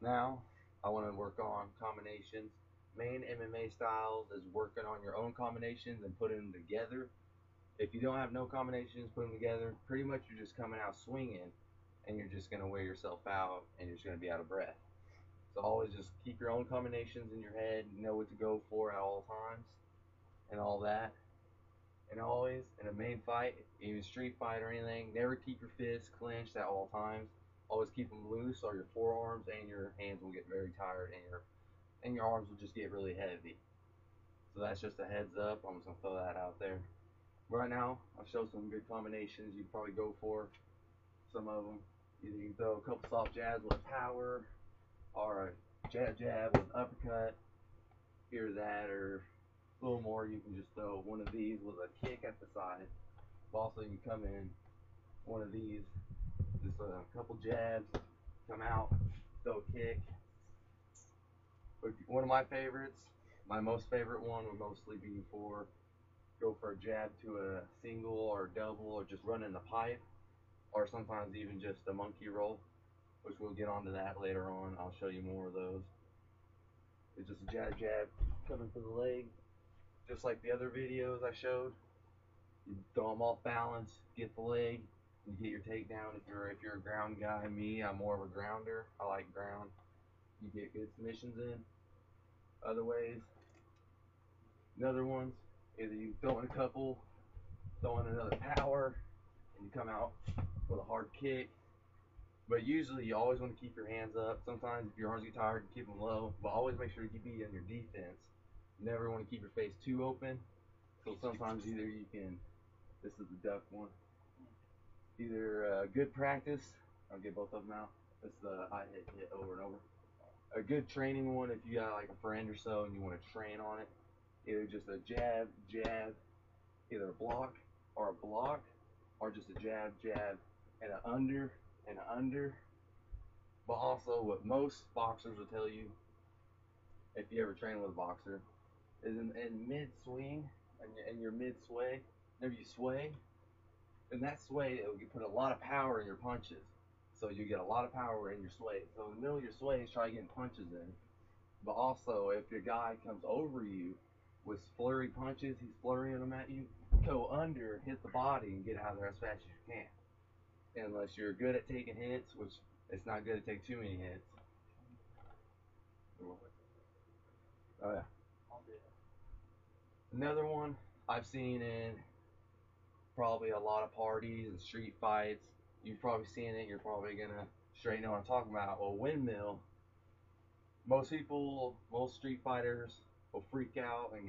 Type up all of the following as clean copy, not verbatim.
Now, I want to work on combinations. Main MMA styles is working on your own combinations and putting them together. If you don't have no combinations, put them together. Pretty much you're just coming out swinging, and you're just gonna wear yourself out, and you're just gonna be out of breath. So always just keep your own combinations in your head, know what to go for at all times, and all that. And always in a main fight, even street fight or anything, never keep your fists clenched at all times. Always keep them loose, or your forearms and your hands will get very tired, and your arms will just get really heavy. So that's just a heads up. I'm just gonna throw that out there. Right now, I'll show some good combinations you can probably go for. Some of them, either you can throw a couple soft jabs with power, or a jab with uppercut, here that, or a little more. You can just throw one of these with a kick at the side. Also, you come in one of these, just a couple jabs, come out, throw a kick. But one of my favorites, my most favorite one would mostly be for go for a jab to a single or double, or just running the pipe, or sometimes even just a monkey roll, which we'll get onto that later on. I'll show you more of those. It's just a jab coming for the leg, just like the other videos I showed. You throw them off balance, get the leg, you get your takedown. If you're a ground guy, me, I'm more of a grounder. I like ground. You get good submissions in. Other ways, another ones, either you throw in a couple, throw in another power, and you come out with a hard kick. But usually you always want to keep your hands up. Sometimes if your arms get tired, you keep them low. But always make sure you be on your defense. You never want to keep your face too open. So sometimes either you can, this is the duck one, either good practice, I'll get both of them out. This is the high hit over and over. A good training one if you got like a friend or so and you want to train on it. Either just a jab, either a block, or just a jab, and an under, and an under. But also, what most boxers will tell you, if you ever train with a boxer, is in mid swing and your mid sway, whenever you sway, in that sway, it will put a lot of power in your punches. So you get a lot of power in your sway. So in the middle of your sway, try getting punches in. But also, if your guy comes over you with flurry punches, he's flurrying them at you, go under, hit the body, and get out of there as fast as you can. Unless you're good at taking hits, which it's not good to take too many hits. Oh yeah. Another one I've seen in probably a lot of parties and street fights. You've probably seen it. You're probably gonna straight know what I'm talking about. Well, windmill. Most people, most street fighters will freak out and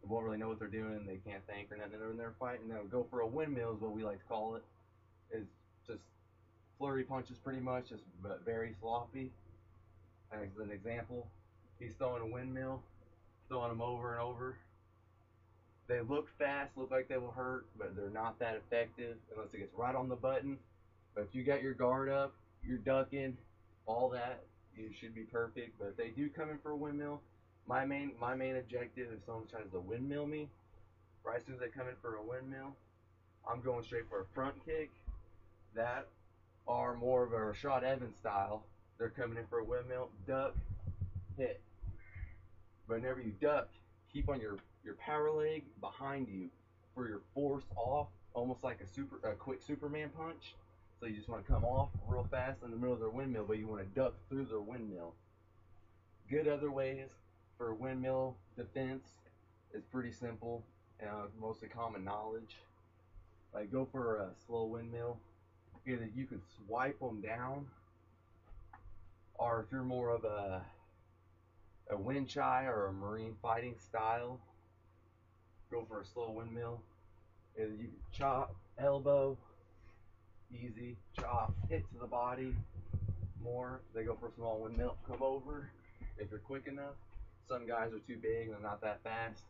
won't really know what they're doing. They can't think or nothing when they're fighting. They'll go for a windmill is what we like to call it. It's just flurry punches pretty much, just but very sloppy. As an example, he's throwing a windmill, throwing them over and over. They look fast, look like they will hurt, but they're not that effective unless it gets right on the button. But if you got your guard up, you're ducking, all that, you should be perfect. But if they do come in for a windmill, my main objective if someone tries to windmill me, right as soon as they come in for a windmill, I'm going straight for a front kick. That are more of a Rashad Evans style. They're coming in for a windmill, duck, hit. But whenever you duck, keep on your power leg behind you for your force off, almost like a quick Superman punch. So you just want to come off real fast in the middle of their windmill, but you want to duck through their windmill. Good other ways for windmill defense is pretty simple, mostly common knowledge. Like go for a slow windmill. Either you can swipe them down, or if you're more of a wind chai or a marine fighting style, go for a slow windmill. Either you can chop, elbow, easy, chop, hit to the body, more. They go for a small windmill, come over if you're quick enough. Some guys are too big and they're not that fast.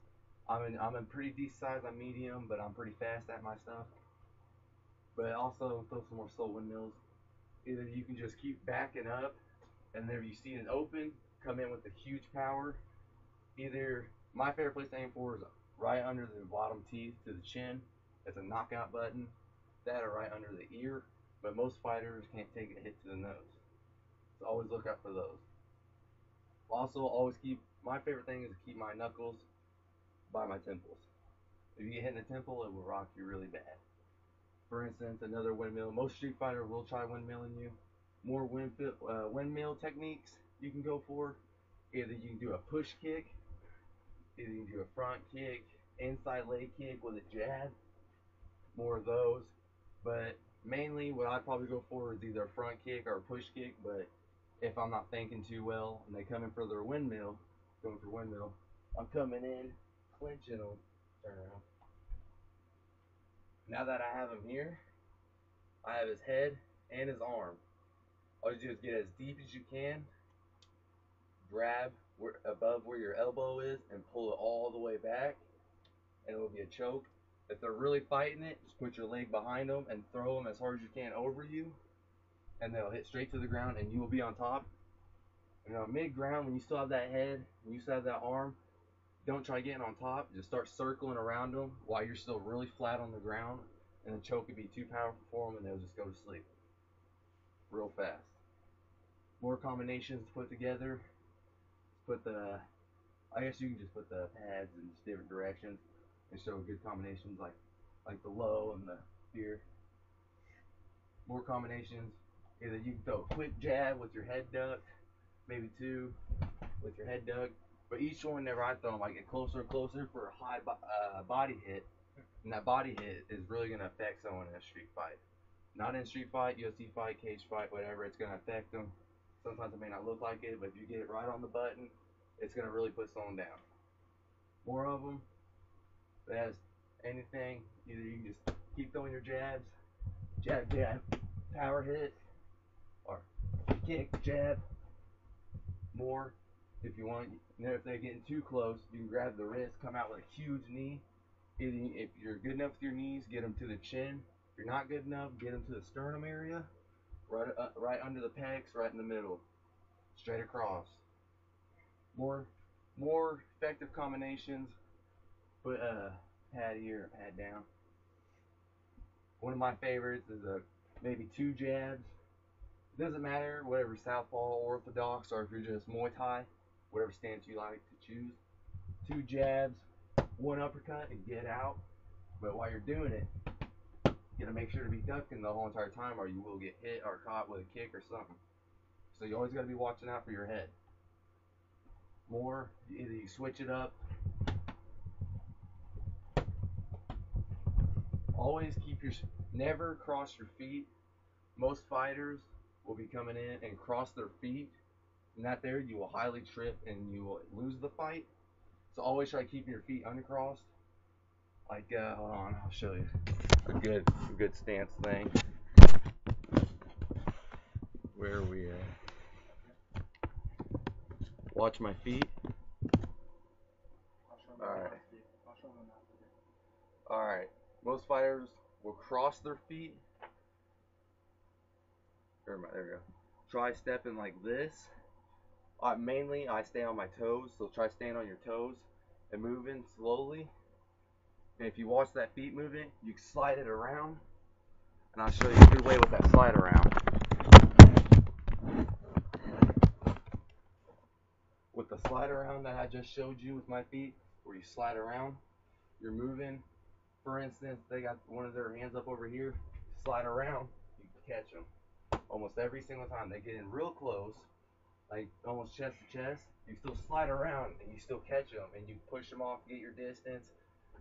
I'm in pretty decent size, I'm medium, but I'm pretty fast at my stuff. But also throw some more slow windmills. Either you can just keep backing up, and then if you see it open, come in with a huge power. Either my favorite place to aim for is right under the bottom teeth to the chin. It's a knockout button. That or right under the ear. But most fighters can't take a hit to the nose. So always look out for those. Also, always keep, my favorite thing is to keep my knuckles by my temples. If you get hit in the temple, it will rock you really bad. For instance, another windmill. Most Street Fighter will try windmilling you. More windmill techniques you can go for. Either you can do a push kick, either you can do a front kick, inside leg kick with a jab. More of those. But mainly what I'd probably go for is either a front kick or a push kick. But if I'm not thinking too well and they come in for their windmill, going for windmill, I'm coming in, clinching them, turn around. Now that I have him here, I have his head and his arm. All you do is get as deep as you can, grab above where your elbow is, and pull it all the way back, and it will be a choke. If they're really fighting it, just put your leg behind them and throw them as hard as you can over you, and they'll hit straight to the ground, and you will be on top. And mid-ground, when you still have that head, when you still have that arm, don't try getting on top. Just start circling around them while you're still really flat on the ground, and the choke could be too powerful for them, and they'll just go to sleep real fast. More combinations to put together. Put the, I guess you can just put the pads in just different directions and show good combinations like the low and the here. More combinations. Either you can throw a quick jab with your head duck, maybe two with your head duck. But each one, whenever I throw them, I get closer and closer for a high body hit. And that body hit is really going to affect someone in a street fight. Not in a street fight, UFC fight, cage fight, whatever, it's going to affect them. Sometimes it may not look like it, but if you get it right on the button, it's going to really put someone down. More of them, if it has anything, either you can just keep throwing your jabs, jab, jab, power hit, or kick, jab. More, if you want, if they're getting too close, you can grab the wrist, come out with a huge knee. If you're good enough with your knees, get them to the chin. If you're not good enough, get them to the sternum area, right under the pecs, right in the middle, straight across. More effective combinations. Put a pad here, pad down. One of my favorites is maybe two jabs. It doesn't matter whatever southpaw, orthodox, or if you're just Muay Thai, whatever stance you like to choose. Two jabs, one uppercut, and get out. But while you're doing it, you gotta make sure to be ducking the whole entire time, or you will get hit or caught with a kick or something. So you always gotta be watching out for your head. More, either you switch it up. Always never cross your feet. Most fighters will be coming in and cross their feet. And that there, you will highly trip and you will lose the fight. So always try keeping your feet uncrossed. Like, hold on, I'll show you a good stance thing. Where are we at? Watch my feet. Alright. Most fighters will cross their feet. There we go. Try stepping like this. Mainly, I stay on my toes, so try staying on your toes and moving slowly. And if you watch that feet movement, you can slide it around. And I'll show you a good way with that slide around. With the slide around that I just showed you with my feet, where you slide around, you're moving. For instance, they got one of their hands up over here, slide around, you can catch them. Almost every single time they get in real close, like almost chest to chest, you still slide around and you still catch them and you push them off, get your distance,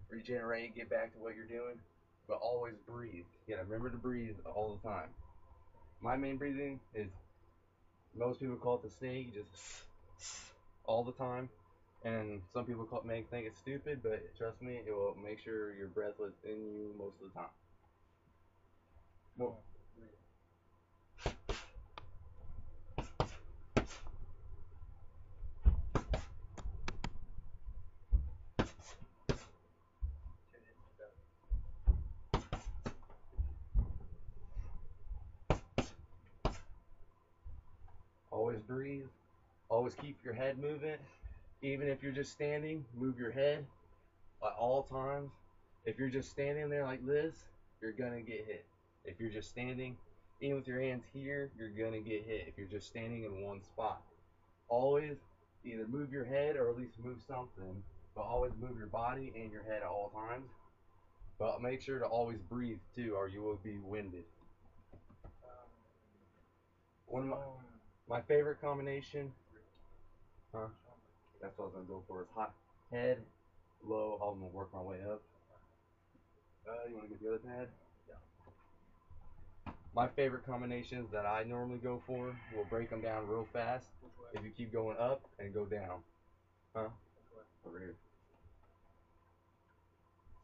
regenerate, get back to what you're doing, but always breathe. You gotta remember to breathe all the time. My main breathing is, most people call it the snake, you just all the time. And some people may think it's stupid, but trust me, it will make sure your breath was in you most of the time. More. Always breathe. Always keep your head moving. Even if you're just standing, move your head at all times. If you're just standing there like this, you're gonna get hit. If you're just standing, Even with your hands here, you're gonna get hit if you're just standing in one spot. Always either move your head or at least move something, but always move your body and your head at all times. But make sure to always breathe too, or you will be winded. One of my favorite combination, huh? That's what I was gonna go for. Is high head, low. I'm gonna work my way up. You wanna get the other pad? My favorite combinations that I normally go for will break them down real fast. If you keep going up and go down, huh? Over here.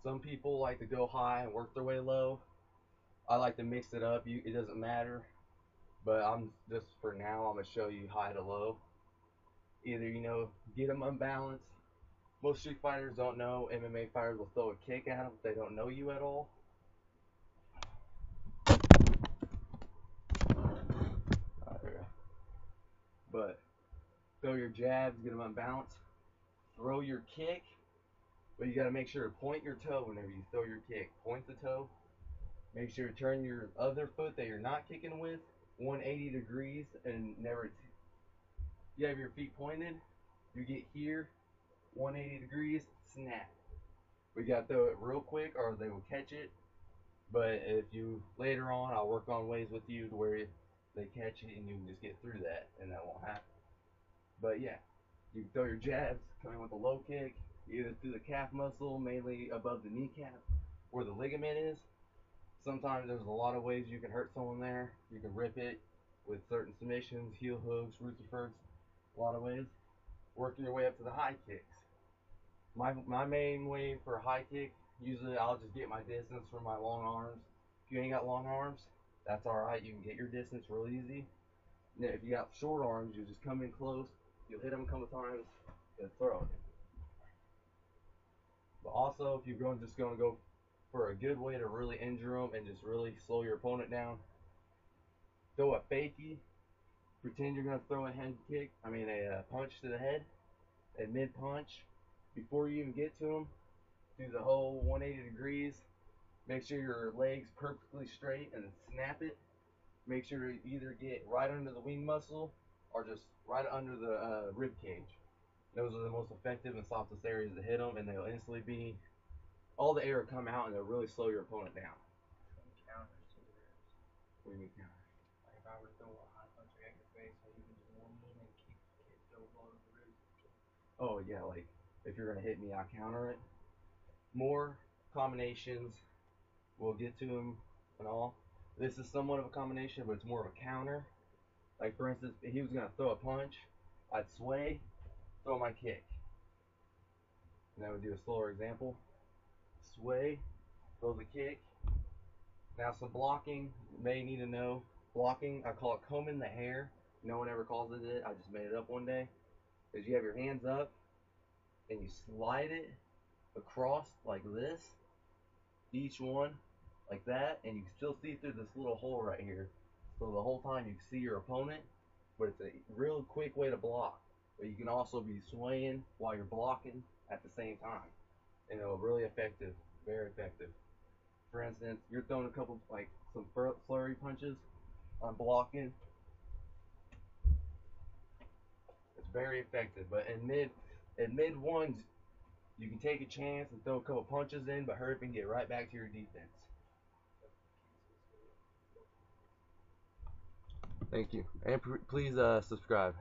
Some people like to go high and work their way low. I like to mix it up. It doesn't matter, but I'm just for now. I'm gonna show you high to low. Either get them unbalanced. Most street fighters don't know. MMA fighters will throw a kick at them if they don't know you at all. But throw your jabs, get them unbalanced. Throw your kick, but you got to make sure to point your toe whenever you throw your kick. Point the toe. Make sure to turn your other foot that you're not kicking with 180 degrees and never. You have your feet pointed. You get here, 180 degrees, snap. We got to throw it real quick or they will catch it. But if you later on, I'll work on ways with you to where they catch it and you can just get through that and that won't happen. But yeah, you can throw your jabs coming with a low kick, either through the calf muscle, mainly above the kneecap, where the ligament is. Sometimes there's a lot of ways you can hurt someone there. You can rip it with certain submissions, heel hooks, Ruterfurts, a lot of ways. Working your way up to the high kicks. My main way for a high kick, usually I'll just get my distance from my long arms. If you ain't got long arms, that's alright. You can get your distance real easy. Now, if you got short arms, you just come in close. You'll hit them a couple times and throw it. But also, if you're just going to go for a good way to really injure them and just really slow your opponent down, throw a fakie. Pretend you're going to throw a punch to the head, and mid punch, before you even get to them, do the whole 180 degrees. Make sure your legs perfectly straight and snap it. Make sure to either get right under the wing muscle or just right under the rib cage. Those are the most effective and softest areas to hit them, and they'll instantly be all the air will come out, and they'll really slow your opponent down. Counters to the ribs. What do you mean counters? Like if I were to throw a high punch right in the face, so you can just warm me and keep still blow to the ribs. Oh yeah, like if you're gonna hit me, I counter it. More combinations, we'll get to them and all. This is somewhat of a combination, but it's more of a counter. Like for instance, if he was gonna throw a punch, I'd sway, throw my kick. And I would do a slower example. Sway, throw the kick. Now some blocking, you may need to know. Blocking, I call it combing the hair. No one ever calls it I just made it up one day. Is you have your hands up and you slide it across like this. Each one like that, and you can still see through this little hole right here. So the whole time you can see your opponent, but it's a real quick way to block. But you can also be swaying while you're blocking at the same time. And it'll really effective, very effective. For instance, you're throwing a couple, like some flurry punches on blocking. It's very effective. But in mid ones, you can take a chance and throw a couple punches in, but hurry up and get right back to your defense. Thank you. And please subscribe.